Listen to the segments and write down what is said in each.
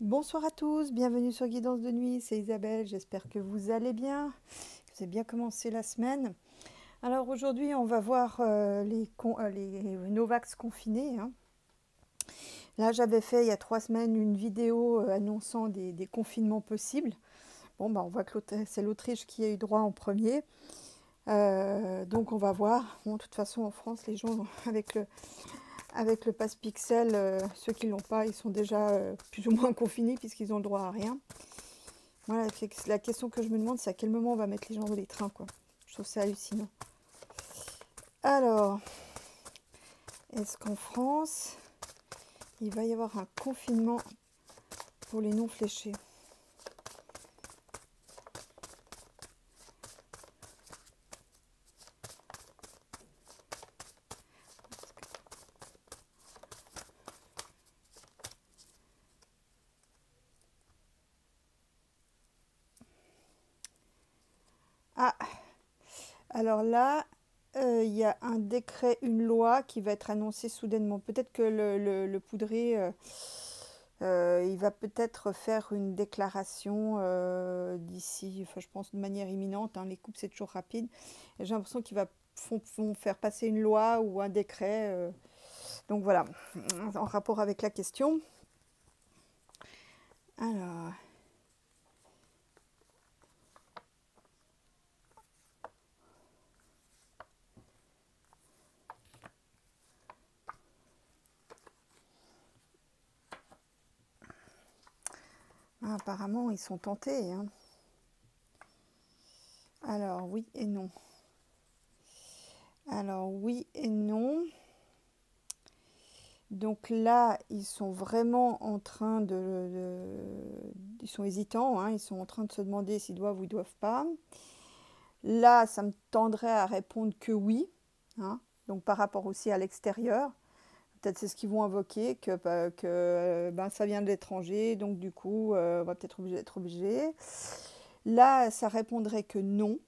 Bonsoir à tous, bienvenue sur Guidance de nuit, c'est Isabelle, j'espère que vous allez bien, que vous avez bien commencé la semaine. Alors aujourd'hui on va voir les Novax confinés, hein. Là j'avais fait il y a 3 semaines une vidéo annonçant des confinements possibles. Bon bah on voit que c'est l'Autriche qui a eu droit en premier. Donc on va voir. Bon, de toute façon en France les gens avec le pass Pixel, ceux qui ne l'ont pas, ils sont déjà plus ou moins confinés puisqu'ils ont le droit à rien. Voilà, la question que je me demande, c'est à quel moment on va mettre les gens dans les trains, quoi. Je trouve ça hallucinant. Alors, est-ce qu'en France, il va y avoir un confinement pour les non fléchés? Ah, alors là, il y a un décret, une loi qui va être annoncée soudainement. Peut-être que le poudré, il va peut-être faire une déclaration d'ici, enfin, je pense de manière imminente, hein. Les coupes, c'est toujours rapide. Et j'ai l'impression qu'ils vont faire passer une loi ou un décret. Donc voilà, en rapport avec la question. Alors, apparemment, ils sont tentés, hein. Alors, oui et non. Alors, oui et non. Donc là, ils sont vraiment en train ils sont hésitants, hein. Ils sont en train de se demander s'ils doivent ou ils doivent pas. Là, ça me tendrait à répondre que oui, hein. Donc par rapport aussi à l'extérieur. Peut-être c'est ce qu'ils vont invoquer, que ça vient de l'étranger, donc du coup, on va peut-être être obligé. Là, ça répondrait que non,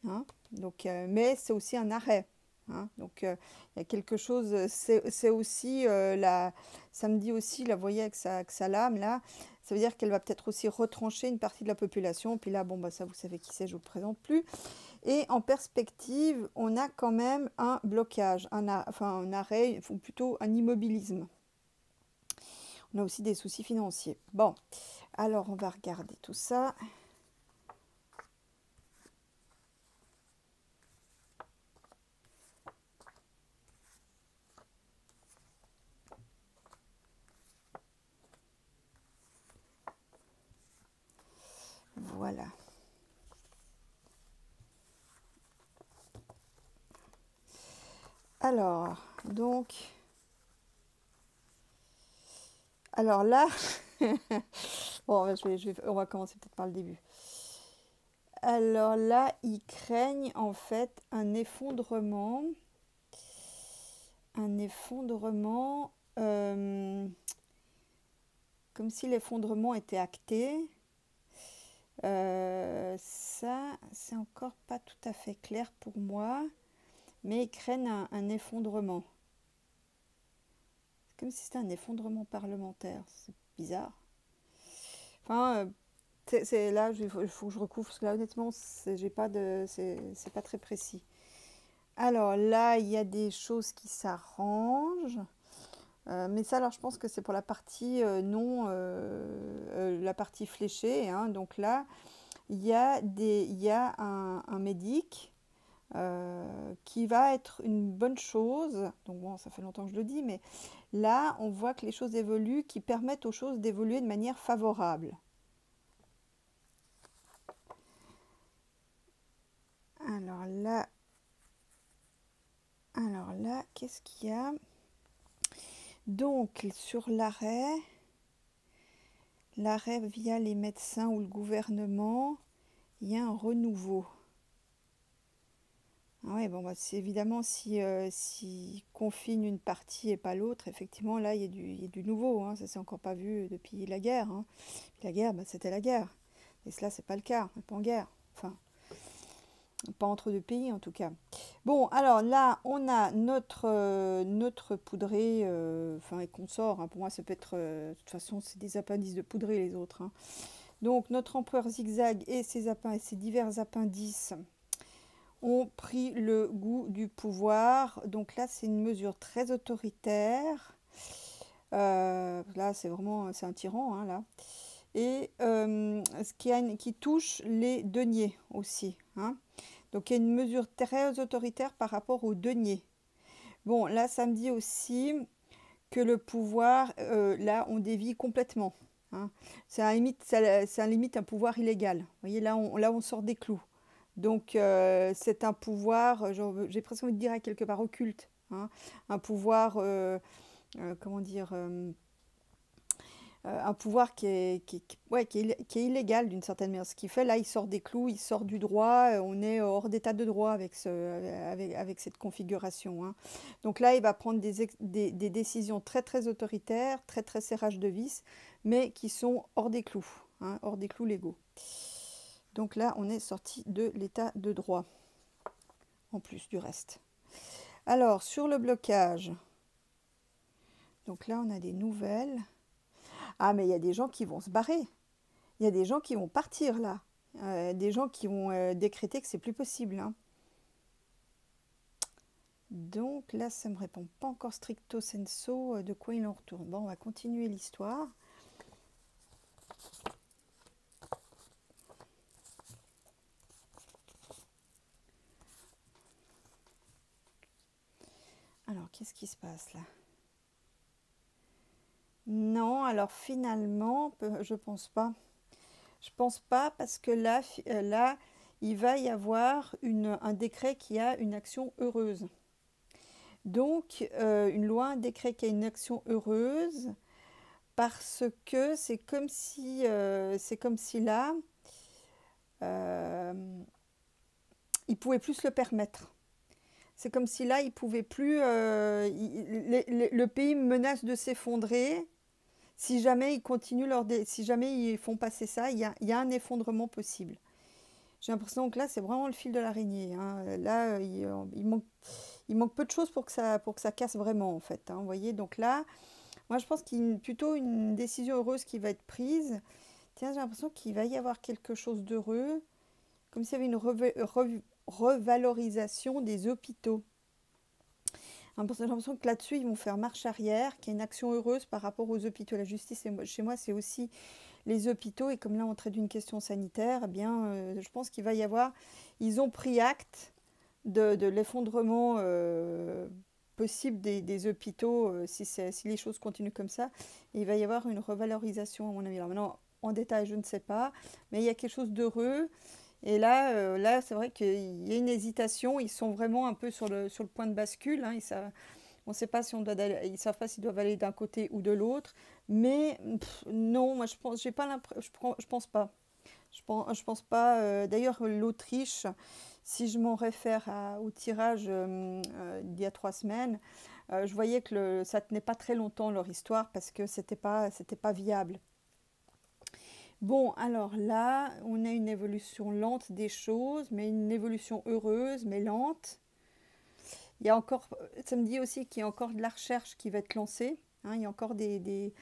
hein. Donc, mais c'est aussi un arrêt, hein. Donc, il y a quelque chose, c'est aussi, ça me dit aussi, là, vous voyez, avec sa lame, là, ça veut dire qu'elle va peut-être aussi retrancher une partie de la population. Puis là, bon, bah, ça, vous savez qui c'est, je ne vous le présente plus. Et en perspective, on a quand même un blocage, un arrêt, ou plutôt un immobilisme. On a aussi des soucis financiers. Bon, alors on va regarder tout ça. Voilà. Alors, donc... Alors là... bon, on va commencer peut-être par le début. Alors là, ils craignent en fait un effondrement. Un effondrement... comme si l'effondrement était acté. Ça, c'est encore pas tout à fait clair pour moi, mais ils craignent un effondrement. C'est comme si c'était un effondrement parlementaire, c'est bizarre. Enfin, là, il faut que je recouvre, parce que là, honnêtement, c'est pas très précis. Alors là, il y a des choses qui s'arrangent. Mais ça, alors je pense que c'est pour la partie non, la partie fléchée, hein. Donc là, il y a un médic qui va être une bonne chose. Donc bon, ça fait longtemps que je le dis, mais là, on voit que les choses évoluent, qui permettent aux choses d'évoluer de manière favorable. Alors là, qu'est-ce qu'il y a? Donc, sur l'arrêt via les médecins ou le gouvernement, il y a un renouveau. Ah ouais, bon, bah, c'est évidemment si confine une partie et pas l'autre, effectivement, là, il y a du nouveau, hein. Ça s'est encore pas vu depuis la guerre, hein. La guerre, bah, c'était la guerre. Et cela, c'est pas le cas, on n'est pas en guerre. Enfin, Pas entre deux pays en tout cas. Bon, alors là, on a notre poudré, enfin, et consort, hein. Pour moi, ça peut être, de toute façon, c'est des appendices de poudré les autres, hein. Donc, notre empereur zigzag et ses divers appendices ont pris le goût du pouvoir. Donc là, c'est une mesure très autoritaire. Là, c'est vraiment, c'est un tyran, hein, là. Et qui touche les deniers aussi, hein. Donc il y a une mesure très autoritaire par rapport aux deniers. Bon, là, ça me dit aussi que le pouvoir, là, on dévie complètement, hein. C'est à limite, c'est à limite un pouvoir illégal. Vous voyez, là, on sort des clous. Donc, c'est un pouvoir, j'ai presque envie de dire à quelque part occulte, hein. Un pouvoir, comment dire, un pouvoir ouais, qui est illégal d'une certaine manière. Ce qui fait, là, il sort des clous, il sort du droit, on est hors d'état de droit avec cette configuration, hein. Donc là, il va prendre des décisions très, très autoritaires, très, très serrage de vis, mais qui sont hors des clous, hein, hors des clous légaux. Donc là, on est sorti de l'état de droit, en plus du reste. Alors, sur le blocage, donc là, on a des nouvelles. Ah, mais il y a des gens qui vont se barrer. Il y a des gens qui vont partir là. Des gens qui vont décréter que c'est plus possible, hein. Donc là, ça ne me répond pas encore stricto sensu de quoi il en retourne. Bon, on va continuer l'histoire. Alors, qu'est-ce qui se passe là? Non, alors finalement, je pense pas. Je pense pas parce que là, il va y avoir un décret qui a une action heureuse. Donc, une loi, un décret qui a une action heureuse, parce que c'est comme si là, il pouvait plus se le permettre. C'est comme si là, il pouvait plus, le pays menace de s'effondrer. Si jamais ils continuent si jamais ils font passer ça, il y a un effondrement possible. J'ai l'impression que là, c'est vraiment le fil de l'araignée, hein. Là, il manque peu de choses pour que ça casse vraiment, en fait, hein, vous voyez. Donc là, moi, je pense qu'il y a plutôt une décision heureuse qui va être prise. Tiens, j'ai l'impression qu'il va y avoir quelque chose d'heureux, comme s'il y avait une revalorisation des hôpitaux. J'ai l'impression que là-dessus, ils vont faire marche arrière, qu'il y a une action heureuse par rapport aux hôpitaux. La justice, chez moi, c'est aussi les hôpitaux. Et comme là, on traite d'une question sanitaire, eh bien, je pense qu'il va y avoir... Ils ont pris acte de l'effondrement possible des hôpitaux si les choses continuent comme ça. Et il va y avoir une revalorisation, à mon avis. Alors maintenant, en détail, je ne sais pas. Mais il y a quelque chose d'heureux. Et là c'est vrai qu'il y a une hésitation. Ils sont vraiment un peu sur le point de bascule, hein. On ne sait pas si ils ne savent pas s'ils doivent aller d'un côté ou de l'autre. Mais non, moi j'ai pas je pense pas. Je pense pas. D'ailleurs, l'Autriche, si je m'en réfère au tirage d'il y a 3 semaines, je voyais que ça tenait pas très longtemps leur histoire parce que c'était pas viable. Bon, alors là, on a une évolution lente des choses, mais une évolution heureuse, mais lente. Il y a encore, ça me dit aussi qu'il y a encore de la recherche qui va être lancée, hein. Il y a encore les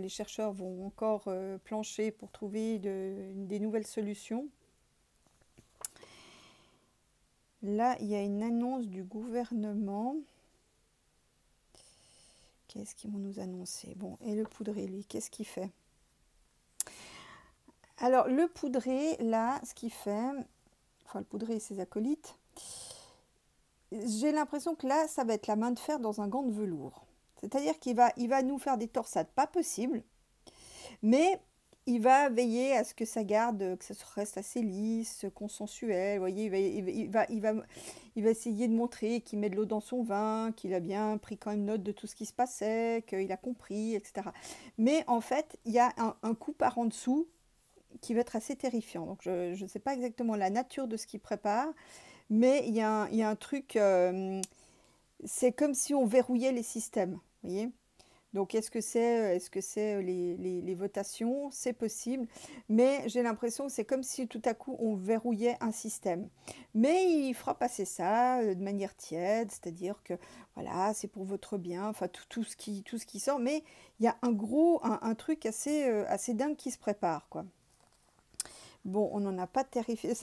chercheurs vont encore plancher pour trouver des nouvelles solutions. Là, il y a une annonce du gouvernement. Qu'est-ce qu'ils vont nous annoncer? Bon, et le poudré, lui, qu'est-ce qu'il fait? Alors, le poudré, là, ce qu'il fait, enfin, le poudré et ses acolytes, j'ai l'impression que là, ça va être la main de fer dans un gant de velours. C'est-à-dire il va nous faire des torsades pas possibles, mais il va veiller à ce que ça garde, que ça reste assez lisse, consensuel. Vous voyez, il va essayer de montrer qu'il met de l'eau dans son vin, qu'il a bien pris quand même note de tout ce qui se passait, qu'il a compris, etc. Mais en fait, il y a un coup par en dessous qui va être assez terrifiant. Donc, je ne sais pas exactement la nature de ce qu'il prépare, mais il y a un truc, c'est comme si on verrouillait les systèmes, vous voyez. Donc, est-ce que c'est les votations? C'est possible, mais j'ai l'impression que c'est comme si tout à coup on verrouillait un système. Mais il fera passer ça de manière tiède, c'est-à-dire que voilà, c'est pour votre bien, enfin tout ce qui sort. Mais il y a un truc assez dingue qui se prépare, quoi. Bon, on n'en a pas terrifié.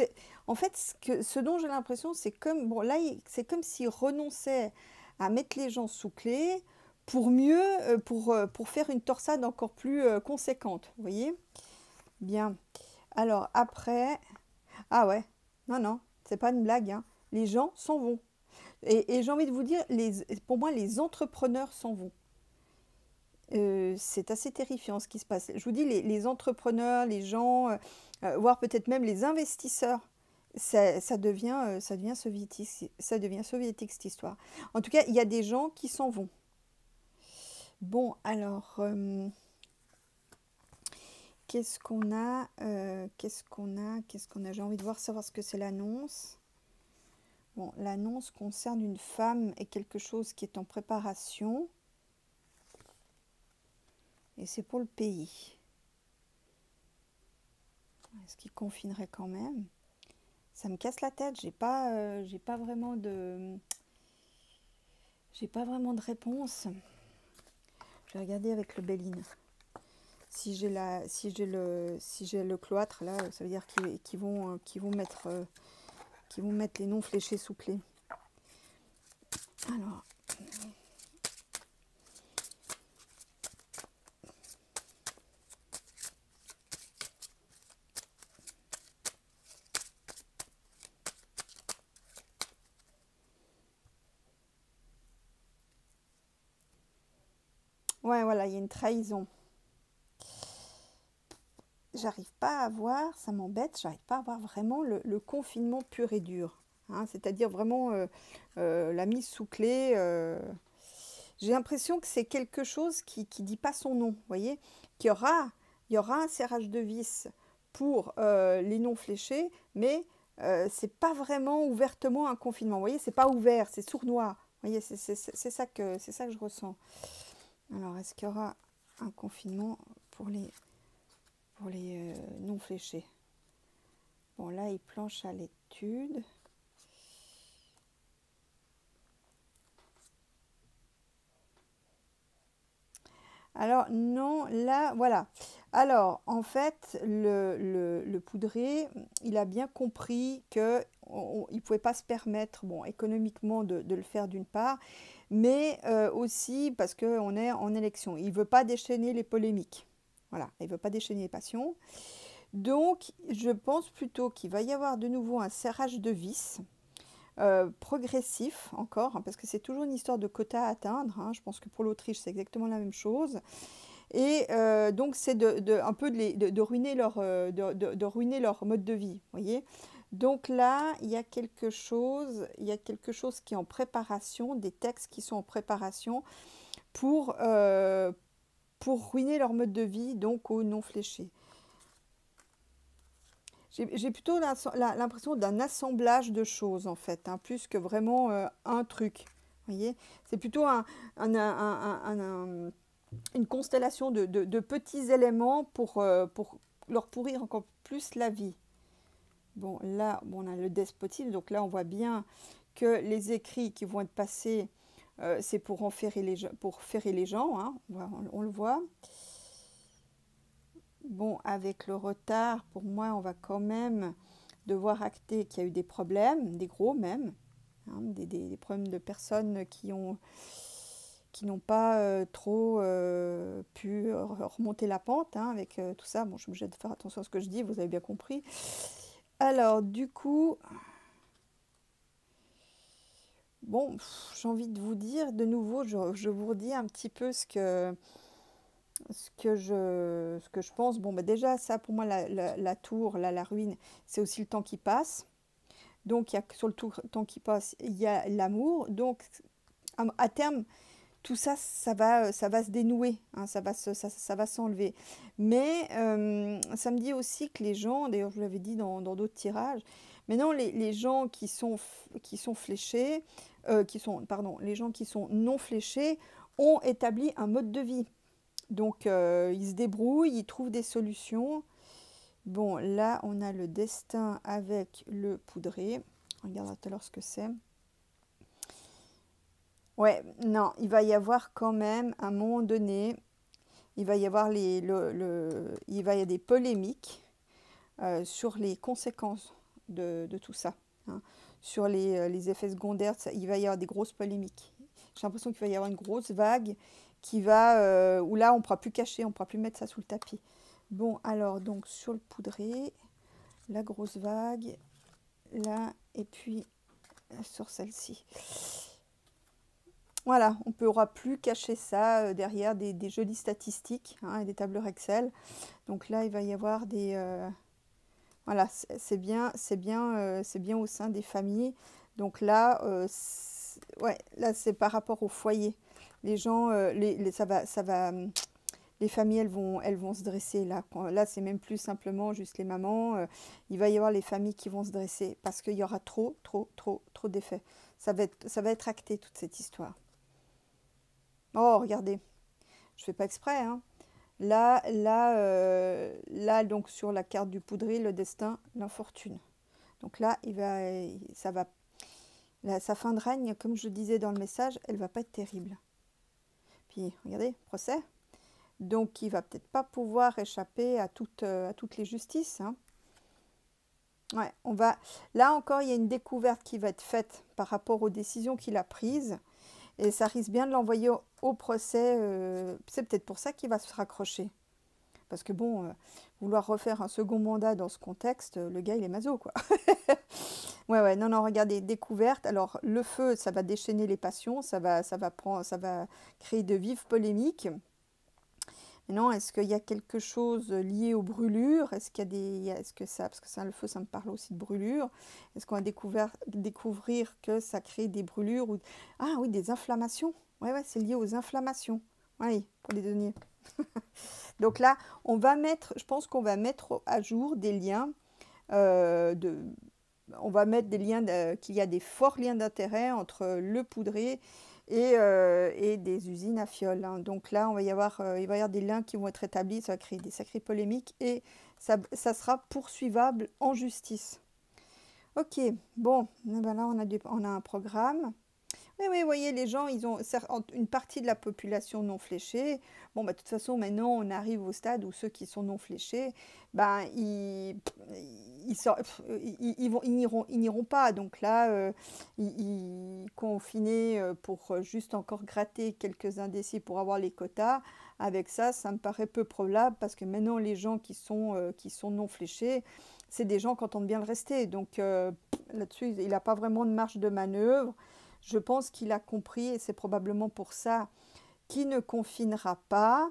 En fait, ce dont j'ai l'impression, c'est comme, bon, là, c'est comme s'ils renonçaient à mettre les gens sous clé pour mieux, pour faire une torsade encore plus conséquente. Vous voyez? Bien. Alors, après, ah ouais, non, non, c'est pas une blague, hein. Les gens s'en vont. Et j'ai envie de vous dire, pour moi, les entrepreneurs s'en vont. C'est assez terrifiant ce qui se passe. Je vous dis, les entrepreneurs, les gens, voire peut-être même les investisseurs, ça devient soviétique cette histoire. En tout cas, il y a des gens qui s'en vont. Bon, alors, qu'est-ce qu'on a Qu'est-ce qu'on a? J'ai envie de savoir ce que c'est l'annonce. Bon, l'annonce concerne une femme et quelque chose qui est en préparation. Et c'est pour le pays. Est-ce qu'il confinerait quand même? Ça me casse la tête. J'ai pas vraiment de réponse. Je vais regarder avec le Béline. Si j'ai le cloître là, ça veut dire qu'ils vont mettre les noms fléchés sous clé. Alors. Ouais, voilà, il y a une trahison. J'arrive pas à voir, ça m'embête, j'arrive pas à voir vraiment le confinement pur et dur. Hein, c'est-à-dire vraiment la mise sous clé. J'ai l'impression que c'est quelque chose qui dit pas son nom, vous voyez, il y aura un serrage de vis pour les non fléchés, mais c'est pas vraiment ouvertement un confinement. Vous voyez, c'est pas ouvert, c'est sournois. Vous voyez, c'est ça que je ressens. Alors, est-ce qu'il y aura un confinement pour les non fléchés? Bon, là, il planche à l'étude. Alors, non, là, voilà. Alors, en fait, le poudré, il a bien compris qu'il ne pouvait pas se permettre, bon, économiquement, de le faire d'une part, mais aussi parce qu'on est en élection. Il ne veut pas déchaîner les polémiques. Voilà, il ne veut pas déchaîner les passions. Donc, je pense plutôt qu'il va y avoir de nouveau un serrage de vis. Progressif encore, hein, parce que c'est toujours une histoire de quotas à atteindre. Hein. Je pense que pour l'Autriche, c'est exactement la même chose. Et donc, c'est un peu de ruiner de ruiner leur mode de vie. Voyez. Donc là, il y a quelque chose qui est en préparation, des textes qui sont en préparation pour ruiner leur mode de vie, donc aux non fléchés. J'ai plutôt l'impression d'un assemblage de choses, en fait, hein, plus que vraiment un truc. Vous voyez, c'est plutôt une constellation de petits éléments pour leur pourrir encore plus la vie. Bon, là, bon, on a le despotisme, donc là, on voit bien que les écrits qui vont être passés, c'est pour ferrer les gens, hein, on le voit. Bon, avec le retard, pour moi, on va quand même devoir acter qu'il y a eu des problèmes, des gros même, hein, des problèmes de personnes qui n'ont pas trop pu remonter la pente, hein, avec tout ça. Bon, je suis obligée de faire attention à ce que je dis, vous avez bien compris. Alors, du coup, bon, j'ai envie de vous dire, de nouveau, je vous redis un petit peu ce que je pense. Bon, bah déjà, ça, pour moi, la tour, la ruine, c'est aussi le temps qui passe. Donc, sur le temps qui passe, il y a l'amour. Donc, à terme, tout ça, ça va se dénouer, hein, ça va s'enlever. Mais ça me dit aussi que les gens, d'ailleurs, je vous l'avais dit dans d'autres tirages, mais non, les gens qui sont fléchés, pardon, les gens qui sont non fléchés ont établi un mode de vie. Donc, ils se débrouillent, ils trouvent des solutions. Bon, là, on a le destin avec le poudré. On regardera tout à l'heure ce que c'est. Ouais, non, il va y avoir quand même, à un moment donné, il va y avoir il va y avoir des polémiques sur les conséquences de tout ça, hein. Sur les effets secondaires, il va y avoir des grosses polémiques. J'ai l'impression qu'il va y avoir une grosse vague qui va, où là, on ne pourra plus cacher, on ne pourra plus mettre ça sous le tapis. Bon, alors, donc, sur le poudré, la grosse vague, là, et puis sur celle-ci. Voilà, on ne pourra plus cacher ça derrière des jolies statistiques, hein, et des tableurs Excel. Donc là, il va y avoir des... voilà, c'est bien au sein des familles. Donc là, ouais, là c'est par rapport au foyer. Les gens, les familles, elles vont se dresser là. Là, c'est même plus simplement juste les mamans. Il va y avoir les familles qui vont se dresser parce qu'il y aura trop d'effets. Ça va être acté toute cette histoire. Oh, regardez, je fais pas exprès, hein. Là, donc sur la carte du poudré, le destin, l'infortune. Donc là, sa fin de règne, comme je disais dans le message, elle va pas être terrible. Puis, regardez, procès. Donc, il va peut-être pas pouvoir échapper à toutes les justices, hein. Ouais, là encore, il y a une découverte qui va être faite par rapport aux décisions qu'il a prises. Et ça risque bien de l'envoyer au procès. C'est peut-être pour ça qu'il va se raccrocher. Parce que bon, vouloir refaire un second mandat dans ce contexte, le gars, il est maso, quoi. Ouais, non, regardez, découverte. Alors, le feu, ça va déchaîner les passions, ça va créer de vives polémiques. Mais non, est-ce qu'il y a quelque chose lié aux brûlures? Est-ce qu'il y a des... parce que ça, le feu, ça me parle aussi de brûlures. Est-ce qu'on va découvrir que ça crée des brûlures ou... Ah oui, des inflammations. Ouais, c'est lié aux inflammations. Oui, pour les deniers. Donc là, je pense qu'on va mettre à jour des liens on va mettre des liens qu'il y a des forts liens d'intérêt entre le poudré et des usines à fioles, hein. Donc là, il va y avoir des liens qui vont être établis, ça va créer des sacrées polémiques et ça sera poursuivable en justice. Ok, bon, ben là on a un programme. Oui, vous voyez, les gens, ils ont une partie de la population non fléchée. Bon, bah, de toute façon, maintenant, on arrive au stade où ceux qui sont non fléchés, ben, ils n'iront pas. Donc là, confinés pour juste encore gratter quelques indécis pour avoir les quotas. Avec ça, ça me paraît peu probable parce que maintenant, les gens qui sont non fléchés, c'est des gens qui entendent bien le rester. Donc là-dessus, il n'a pas vraiment de marge de manœuvre. Je pense qu'il a compris, et c'est probablement pour ça qu'il ne confinera pas.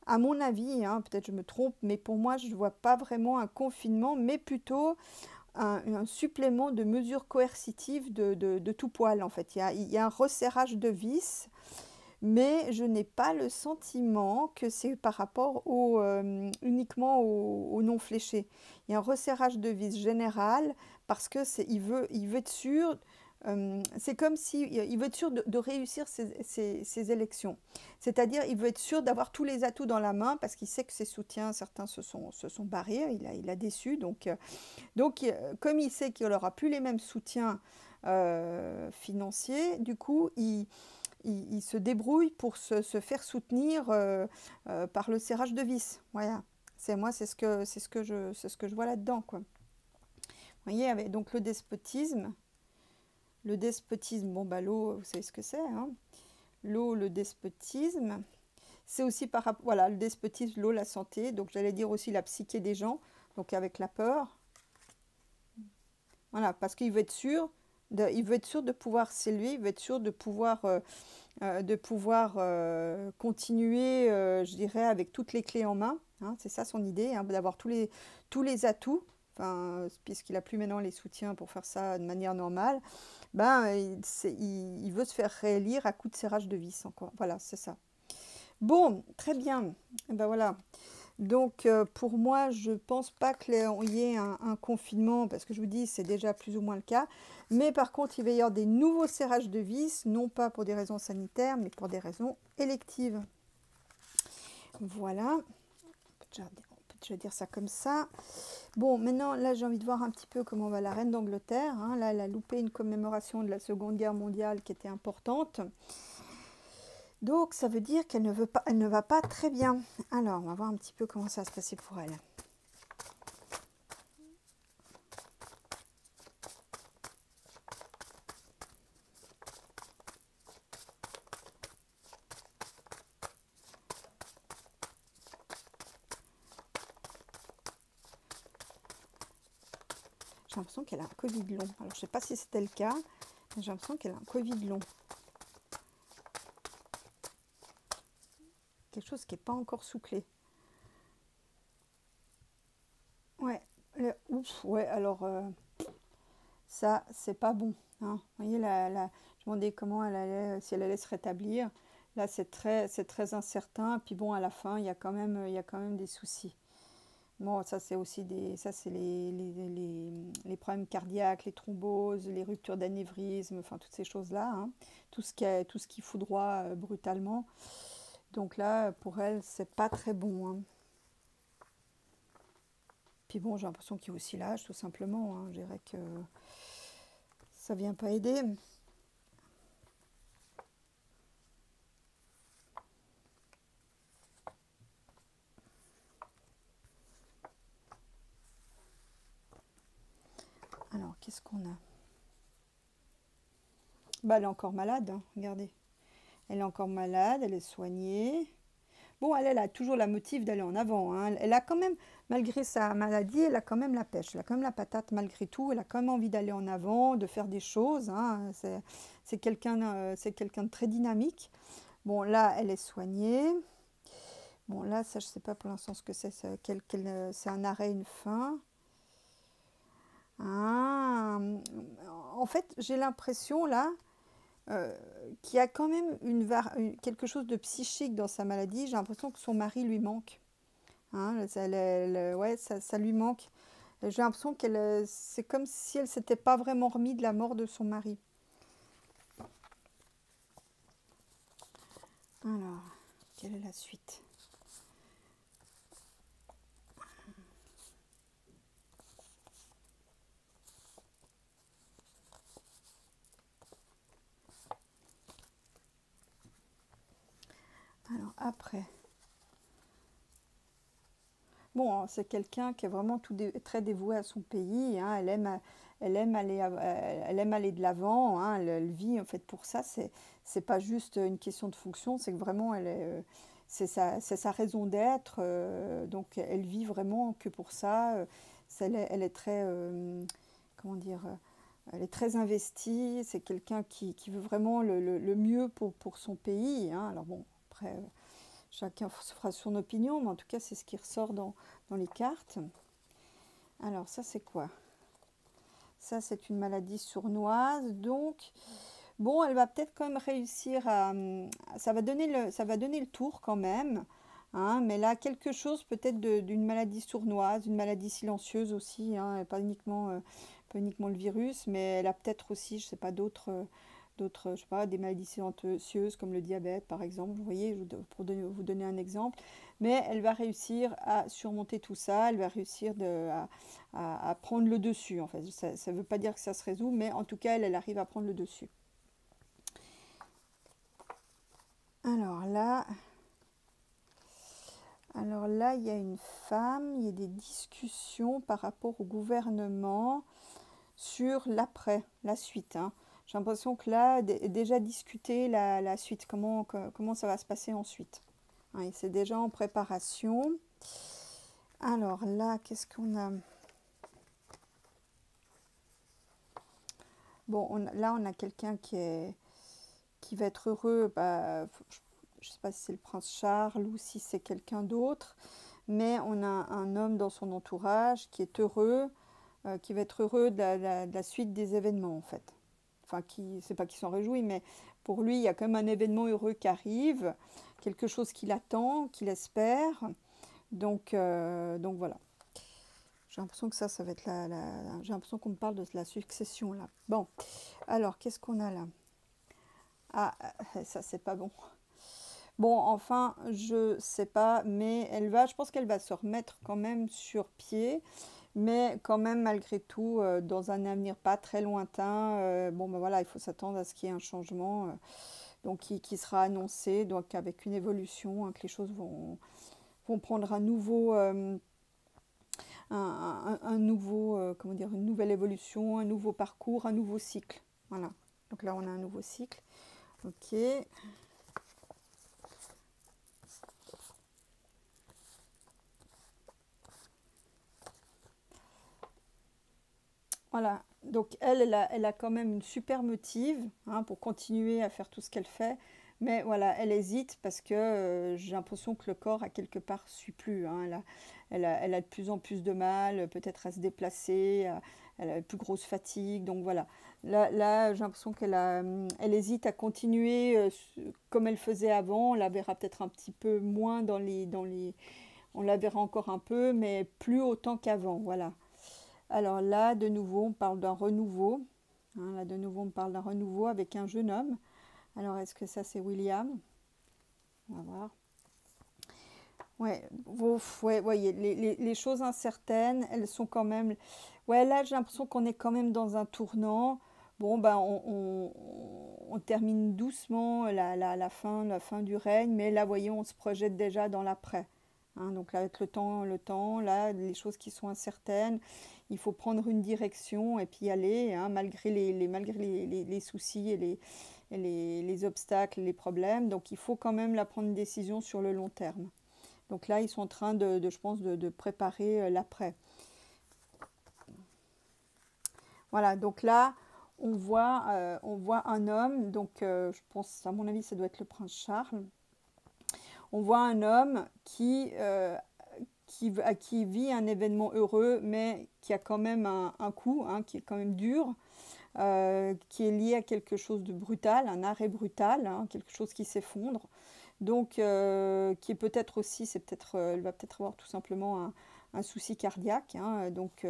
À mon avis, hein, peut-être je me trompe, mais pour moi, je ne vois pas vraiment un confinement, mais plutôt un supplément de mesures coercitives de tout poil, en fait. Il y a un resserrage de vis, mais je n'ai pas le sentiment que c'est par rapport uniquement aux non fléchés. Il y a un resserrage de vis général parce que il veut être sûr. C'est comme il veut être sûr de réussir ses élections. C'est-à-dire, il veut être sûr d'avoir tous les atouts dans la main parce qu'il sait que ses soutiens, certains se sont barrés, il a déçu. Donc, comme il sait qu'il n'aura plus les mêmes soutiens financiers, du coup, il se débrouille pour se faire soutenir par le serrage de vis. Voilà. C'est ce que je vois là-dedans, quoi. Vous voyez, avec donc le despotisme. Le despotisme, bon, bah, l'eau, vous savez ce que c'est, hein. L'eau, le despotisme. C'est aussi par rapport, voilà, le despotisme, l'eau, la santé. Donc, j'allais dire aussi la psyché des gens, donc avec la peur. Voilà, parce qu'il veut être sûr de pouvoir s'élever, il veut être sûr de pouvoir continuer, je dirais, avec toutes les clés en main, hein. C'est ça son idée, hein, d'avoir tous les atouts. Enfin, puisqu'il n'a plus maintenant les soutiens pour faire ça de manière normale, ben, il veut se faire réélire à coup de serrage de vis encore. Voilà, c'est ça. Bon, très bien. Et ben voilà. Donc, pour moi, je ne pense pas qu'il y ait un confinement, parce que je vous dis, c'est déjà plus ou moins le cas. Mais par contre, il va y avoir des nouveaux serrages de vis, non pas pour des raisons sanitaires, mais pour des raisons électives. Voilà, on peut déjà dire ça comme ça. Bon, maintenant, là, j'ai envie de voir un petit peu comment va la reine d'Angleterre. Hein. Là, elle a loupé une commémoration de la Seconde Guerre mondiale qui était importante. Donc, ça veut dire qu'elle ne va pas très bien. Alors, on va voir un petit peu comment ça va se passer pour elle. J'ai l'impression qu'elle a un Covid long. Alors, je ne sais pas si c'était le cas, mais j'ai l'impression qu'elle a un Covid long. Quelque chose qui n'est pas encore soufflé. Ouais, ouf, ouais, alors, ça, c'est pas bon. Hein. Vous voyez, je me demandais comment elle allait, si elle allait se rétablir. Là, c'est très incertain. Puis bon, à la fin, il y a quand même des soucis. Bon, ça c'est aussi les problèmes cardiaques, les thromboses, les ruptures d'anévrisme, enfin toutes ces choses-là, hein. Tout ce qui foudroie brutalement. Donc là, pour elle, c'est pas très bon. Hein. Puis bon, j'ai l'impression qu'il y a aussi l'âge, tout simplement. Hein. Je dirais que ça vient pas aider. Alors, qu'est-ce qu'on a? Bah, elle est encore malade, hein, regardez. Elle est encore malade, elle est soignée. Bon, elle a toujours la motive d'aller en avant. Hein. Elle a quand même, malgré sa maladie, elle a quand même la pêche. Elle a quand même la patate malgré tout. Elle a quand même envie d'aller en avant, de faire des choses. Hein. C'est quelqu'un de très dynamique. Bon, là, elle est soignée. Bon, là, ça, je ne sais pas pour l'instant ce que c'est. C'est un arrêt, une fin. Ah, en fait, j'ai l'impression, là, euh, qu'il y a quand même quelque chose de psychique dans sa maladie. J'ai l'impression que son mari lui manque. Hein, ouais, ça lui manque. J'ai l'impression c'est comme si elle s'était pas vraiment remis de la mort de son mari. Alors, quelle est la suite? Alors, après. Bon, hein, c'est quelqu'un qui est vraiment très dévoué à son pays. Hein, elle aime aller de l'avant. Hein, elle vit en fait pour ça. C'est pas juste une question de fonction. C'est que vraiment, c'est sa raison d'être. Donc, elle vit vraiment que pour ça. Elle est très, comment dire, elle est très investie. C'est quelqu'un qui veut vraiment le mieux pour son pays. Hein. Alors bon, après. Chacun se fera son opinion, mais en tout cas, c'est ce qui ressort dans les cartes. Alors, ça, c'est quoi? Ça, c'est une maladie sournoise. Donc, bon, elle va peut-être quand même réussir à... ça va donner le tour quand même. Hein, mais là, quelque chose peut-être d'une maladie sournoise, une maladie silencieuse aussi. Hein, pas uniquement le virus, mais elle a peut-être aussi, je ne sais pas, je sais pas, des maladies silencieuses comme le diabète par exemple, vous voyez, pour vous donner un exemple, mais elle va réussir à surmonter tout ça, elle va réussir à prendre le dessus en fait. Ça ne veut pas dire que ça se résout, mais en tout cas, elle arrive à prendre le dessus. Alors là, il y a une femme, il y a des discussions par rapport au gouvernement sur l'après, la suite. Hein. J'ai l'impression que là, déjà discuté la suite, comment ça va se passer ensuite. Hein, c'est déjà en préparation. Alors là, qu'est-ce qu'on a? Bon, là, on a quelqu'un qui va être heureux. Bah, je ne sais pas si c'est le prince Charles ou si c'est quelqu'un d'autre, mais on a un homme dans son entourage qui est heureux, qui va être heureux de la suite des événements en fait. Enfin, c'est pas qu'il s'en réjouit, mais pour lui, il y a quand même un événement heureux qui arrive, quelque chose qu'il attend, qu'il espère. Donc voilà. J'ai l'impression que ça va être j'ai l'impression qu'on me parle de la succession là. Bon, alors qu'est-ce qu'on a là? Ah, ça c'est pas bon. Bon, enfin, je sais pas, mais je pense qu'elle va se remettre quand même sur pied, mais quand même malgré tout, dans un avenir pas très lointain, bon ben voilà, il faut s'attendre à ce qu'il y ait un changement, donc qui sera annoncé, donc avec une évolution, hein, que les choses vont prendre un nouveau, un nouveau, comment dire, une nouvelle évolution, un nouveau parcours, un nouveau cycle. Voilà. Donc là, on a un nouveau cycle. Ok. Voilà. Donc elle a quand même une super motive, hein, pour continuer à faire tout ce qu'elle fait. Mais voilà, elle hésite parce que j'ai l'impression que le corps, à quelque part, suit plus, hein. Elle a de plus en plus de mal, peut-être à se déplacer, elle a une plus grosse fatigue. Donc voilà. Là j'ai l'impression elle hésite à continuer, comme elle faisait avant. On la verra peut-être un petit peu moins on la verra encore un peu, mais plus autant qu'avant. Voilà. Alors là, de nouveau, on parle d'un renouveau. Hein, là, de nouveau, on parle d'un renouveau avec un jeune homme. Alors, est-ce que ça, c'est William? On va voir. Ouais, ouais, voyez, les choses incertaines, elles sont quand même... Ouais, là, j'ai l'impression qu'on est quand même dans un tournant. Bon, ben, on termine doucement la fin du règne, mais là, voyez, on se projette déjà dans l'après. Hein, donc là, avec le temps, là, les choses qui sont incertaines, il faut prendre une direction et puis y aller, hein, malgré les soucis et les obstacles, les problèmes. Donc il faut quand même la prendre une décision sur le long terme. Donc là, ils sont en train je pense, de préparer l'après. Voilà, donc là, on voit un homme, donc je pense, à mon avis, ça doit être le prince Charles. On voit un homme qui vit un événement heureux, mais qui a quand même un coup, hein, qui est quand même dur, qui est lié à quelque chose de brutal, un arrêt brutal, hein, quelque chose qui s'effondre. Donc, qui est peut-être aussi, elle va peut-être avoir tout simplement un souci cardiaque, hein. Donc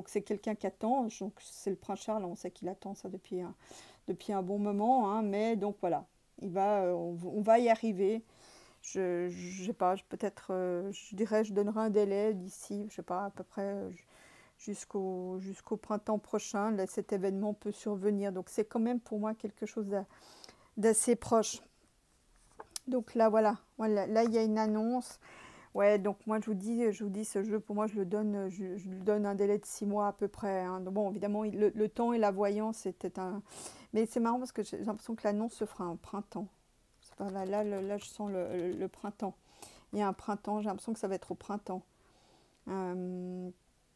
c'est quelqu'un qui attend. Donc c'est le prince Charles, on sait qu'il attend ça depuis un bon moment, hein, mais donc voilà, on va y arriver. Je sais pas, peut-être, je dirais, je donnerai un délai d'ici, je sais pas, à peu près jusqu'au printemps prochain. Là, cet événement peut survenir, donc c'est quand même pour moi quelque chose d'assez proche. Donc là, voilà, là il y a une annonce. Ouais, donc moi je vous dis, ce jeu pour moi je lui donne un délai de 6 mois à peu près, hein. Donc, bon, évidemment, le temps et la voyance c'était un. Mais c'est marrant parce que j'ai l'impression que l'annonce se fera en printemps. Pas, là, je sens le printemps. Il y a un printemps, j'ai l'impression que ça va être au printemps. Euh,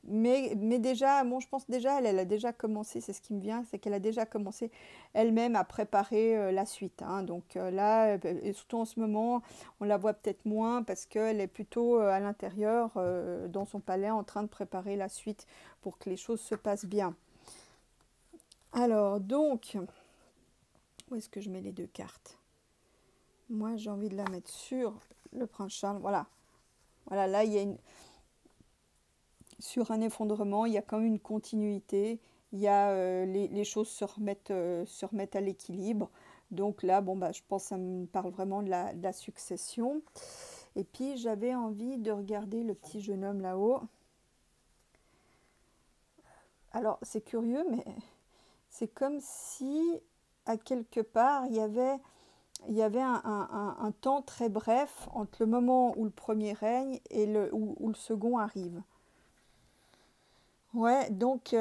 mais déjà, bon, je pense déjà, elle a déjà commencé, c'est ce qui me vient, c'est qu'elle a déjà commencé elle-même à préparer la suite, hein. Donc là, et surtout en ce moment, on la voit peut-être moins parce qu'elle est plutôt à l'intérieur, dans son palais, en train de préparer la suite pour que les choses se passent bien. Alors, donc, où est-ce que je mets les deux cartes? Moi, j'ai envie de la mettre sur le prince Charles. Voilà. Voilà, là, il y a sur un effondrement, il y a quand même une continuité. Il y a, les choses se remettent à l'équilibre. Donc là, bon, bah, je pense que ça me parle vraiment de la succession. Et puis, j'avais envie de regarder le petit jeune homme là-haut. Alors, c'est curieux, mais c'est comme si, à quelque part, il y avait un temps très bref entre le moment où le premier règne et où le second arrive. Ouais, donc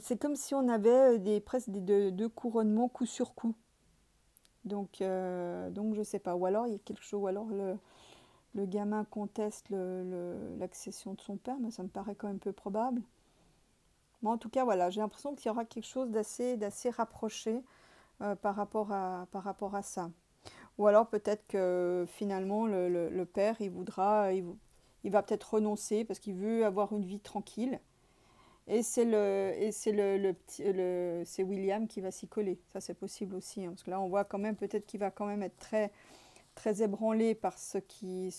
c'est comme si on avait presque deux couronnements coup sur coup. Donc je sais pas. Ou alors il y a quelque chose, ou alors le gamin conteste l'accession de son père, mais ça me paraît quand même peu probable. Bon, en tout cas, voilà, j'ai l'impression qu'il y aura quelque chose d'assez rapproché, par rapport à ça. Ou alors peut-être que finalement le père, il va peut-être renoncer parce qu'il veut avoir une vie tranquille. C'est William qui va s'y coller. Ça c'est possible aussi, hein, parce que là on voit quand même peut-être qu'il va quand même être très très ébranlés par ce qui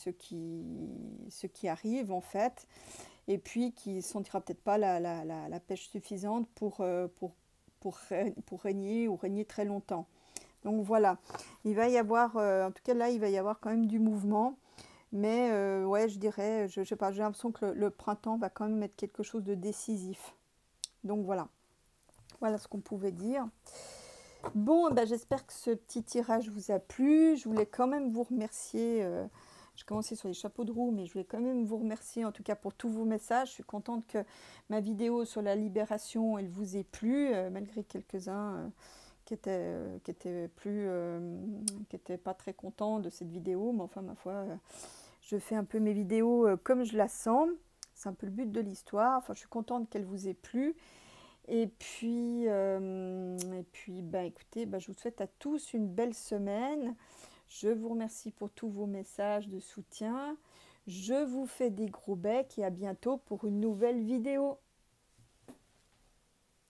arrive en fait, et puis qui ne sentira peut-être pas la pêche suffisante pour régner ou régner très longtemps. Donc voilà, il va y avoir, en tout cas là, il va y avoir quand même du mouvement. Mais ouais, je dirais, je sais pas, j'ai l'impression que le printemps va quand même être quelque chose de décisif. Donc voilà, voilà ce qu'on pouvait dire. Bon, ben, j'espère que ce petit tirage vous a plu. Je voulais quand même vous remercier. Je commençais sur les chapeaux de roue, mais je voulais quand même vous remercier en tout cas pour tous vos messages. Je suis contente que ma vidéo sur la libération, elle vous ait plu, malgré quelques-uns qui étaient pas très contents de cette vidéo. Mais enfin, ma foi, je fais un peu mes vidéos comme je la sens. C'est un peu le but de l'histoire. Enfin, je suis contente qu'elle vous ait plu. Et puis bah, écoutez, bah, je vous souhaite à tous une belle semaine. Je vous remercie pour tous vos messages de soutien. Je vous fais des gros becs et à bientôt pour une nouvelle vidéo.